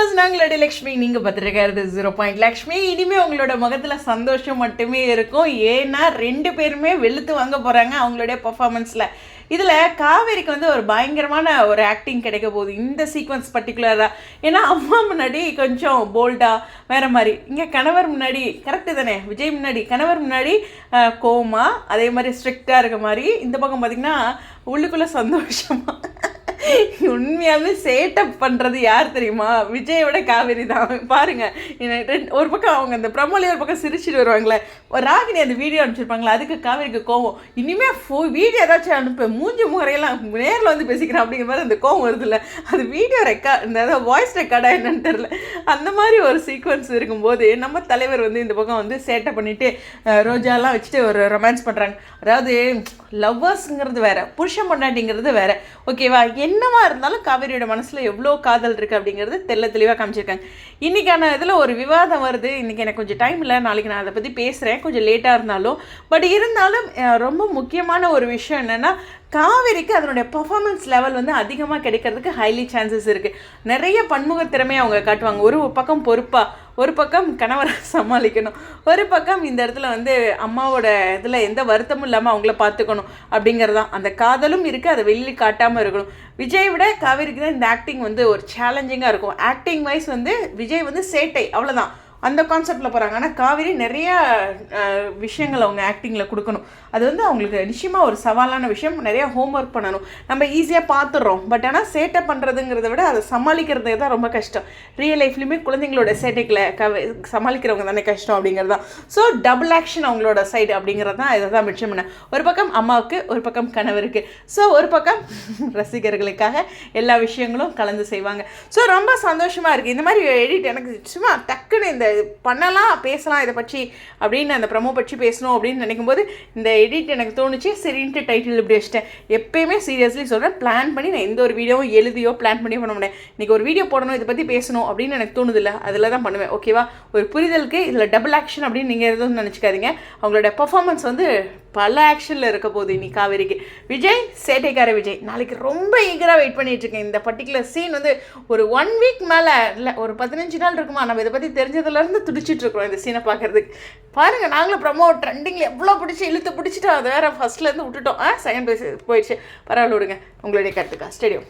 Viewers, நாங்களுடைய Lakshmi, நீங்கள் பார்த்துருக்கிறது 0 லக்ஷ்மி. இனிமேல் உங்களோட முகத்தில் சந்தோஷம் மட்டுமே இருக்கும். ஏன்னா 2 பேருமே வெளுத்து வாங்க போகிறாங்க அவங்களுடைய பர்ஃபார்மன்ஸில். இதில் காவேரிக்கு வந்து ஒரு பயங்கரமான ஒரு ஆக்டிங் கிடைக்க போகுது இந்த சீக்வன்ஸ் பர்டிகுலராக. ஏன்னா அம்மா முன்னாடி கொஞ்சம் போல்டாக வேறு மாதிரி, இங்கே கணவர் முன்னாடி கரெக்டு தானே, விஜய் முன்னாடி கணவர் முன்னாடி கோமா அதே மாதிரி ஸ்ட்ரிக்டாக இருக்க மாதிரி, இந்த பக்கம் பார்த்திங்கன்னா உள்ளுக்குள்ளே சந்தோஷமாக. உண்மையாலுமே சேட்டப் பண்ணுறது யார் தெரியுமா? விஜயோட காவேரி தான். பாருங்கள், ஒரு பக்கம் அவங்க அந்த ப்ரமோலி ஒரு பக்கம் சிரிச்சுட்டு வருவாங்களே, ராகினி அந்த வீடியோ அனுப்பிச்சிருப்பாங்களே, அதுக்கு காவேரிக்கு கோவம். இனிமேல் வீடியோ ஏதாச்சும் அனுப்ப மூஞ்சி முறையெல்லாம் நேரில் வந்து பேசிக்கிறேன் அப்படிங்கிற மாதிரி அந்த கோவம் வருது இல்லை, அது வீடியோ ரெக்கார்ட், இந்த வாய்ஸ் ரெக்கார்டாக என்னன்னு தெரில. அந்த மாதிரி ஒரு சீக்வன்ஸ் இருக்கும்போது நம்ம தலைவர் வந்து இந்த பக்கம் வந்து சேட்டை பண்ணிவிட்டு ரோஜாலாம் வச்சுட்டு ஒரு ரொமான்ஸ் பண்ணுறாங்க. அதாவது லவ்வர்ஸுங்கிறது வேறு, புருஷன் பொண்டாட்டிங்கிறது வேறு, ஓகேவா? என்னவா இருந்தாலும் காவேரியோட மனசில் எவ்வளோ காதல் இருக்குது அப்படிங்கிறது தெளிவாக காமிச்சிருக்காங்க. இன்றைக்கான இதில் ஒரு விவாதம் வருது. இன்றைக்கி எனக்கு கொஞ்சம் டைம் இல்லை, நாளைக்கு நான் அதை பற்றி பேசுகிறேன், கொஞ்சம் லேட்டாக இருந்தாலும். பட் இருந்தாலும் ரொம்ப முக்கியமான ஒரு விஷயம் என்னென்னா, காவேரிக்கு அதனுடைய பர்ஃபார்மன்ஸ் லெவல் வந்து அதிகமாக கிடைக்கிறதுக்கு ஹைலி சான்சஸ் இருக்குது. நிறைய பன்முக திறமையை அவங்க காட்டுவாங்க. ஒரு பக்கம் பொறுப்பாக, ஒரு பக்கம் கணவரை சமாளிக்கணும், ஒரு பக்கம் இந்த இடத்துல வந்து அம்மாவோட இதில் எந்த வருத்தமும் இல்லாமல் அவங்கள பார்த்துக்கணும் அப்படிங்கிறதான். அந்த காதலும் இருக்குது, அதை வெளியில் காட்டாமல் இருக்கணும். விஜய் விட காவேரிக்கு தான் இந்த ஆக்டிங் வந்து ஒரு சேலஞ்சிங்காக இருக்கும். ஆக்டிங் வைஸ் வந்து விஜய் வந்து சேட்டை, அவ்வளோதான், அந்த கான்செப்டில் போகிறாங்க. ஆனால் காவேரி நிறைய விஷயங்கள் அவங்க ஆக்டிங்கில் கொடுக்கணும். அது வந்து அவங்களுக்கு நிச்சயமாக ஒரு சவாலான விஷயம். நிறையா ஹோம்ஒர்க் பண்ணணும். நம்ம ஈஸியாக பார்த்துடுறோம், பட் ஆனால் சேட்டை பண்ணுறதுங்கிறத விட அதை சமாளிக்கிறதே தான் ரொம்ப கஷ்டம். ரியல் லைஃப்லையுமே குழந்தைங்களோட சேட்டைகளை சமாளிக்கிறவங்க தானே கஷ்டம் அப்படிங்கிறது தான். ஸோ டபுள் ஆக்ஷன் அவங்களோட சைடு அப்படிங்கிறது தான் இதை தான் மிச்சம் பண்ண. ஒரு பக்கம் அம்மாவுக்கு, ஒரு பக்கம் கணவருக்கு, ஸோ ஒரு பக்கம் ரசிகர்களுக்காக எல்லா விஷயங்களும் கலந்து செய்வாங்க. ஸோ ரொம்ப சந்தோஷமாக இருக்குது. இந்த மாதிரி எடிட் எனக்கு சும்மா டக்குன்னு இந்த பண்ணலாம், பேசலாம் இதை பற்றி அப்படின்னு, அந்த ப்ரமோ பற்றி பேசணும் அப்படின்னு நினைக்கும் போது இந்த எடிட் எனக்கு தோணுச்சு. சரின்ட்டு டைட்டில் இப்படி வச்சிட்டேன். எப்பயுமே சீரியஸ்லி சொல்கிறேன், பிளான் பண்ணி நான் எந்த ஒரு வீடியோவும் எழுதியோ பிளான் பண்ணி பண்ண முடியாது. இன்றைக்கி ஒரு வீடியோ போடணும், இதை பற்றி பேசணும் அப்படின்னு எனக்கு தோணுதில்ல, அதில் தான் பண்ணுவேன், ஓகேவா? ஒரு புரிதலுக்கு இதில் டபுள் ஆக்ஷன் அப்படின்னு நீங்கள் எதுவும் நினச்சிக்காதீங்க. அவங்களோட பர்ஃபார்மன்ஸ் வந்து பல ஆக்ஷனில் இருக்க போகுது இனி காவேரிக்கு. விஜய் சேட்டைக்கார விஜய், நாளைக்கு ரொம்ப ஈகராக வெயிட் பண்ணிட்டு இருக்கேன். இந்த பர்டிகுலர் சீன் வந்து ஒரு 1 வீக் மேலே இல்லை, ஒரு 15 நாள் இருக்குமா, நம்ம இதை பற்றி தெரிஞ்சதுலேருந்து துடிச்சிட்டு இருக்கிறோம் இந்த சீனை பார்க்குறதுக்கு. பாருங்கள், நாங்களும் ப்ரமோ ட்ரெண்டிங்கில் எவ்வளோ இழுத்து பிடிச்சிட்டோம், அதை வேறு ஃபஸ்ட்லேருந்து விட்டுட்டோம். செகண்ட் பேஸ் போயிடுச்சு, பரவாயில்ல விடுங்க. உங்களுடைய கருத்துக்கா ஸ்டேடியம்.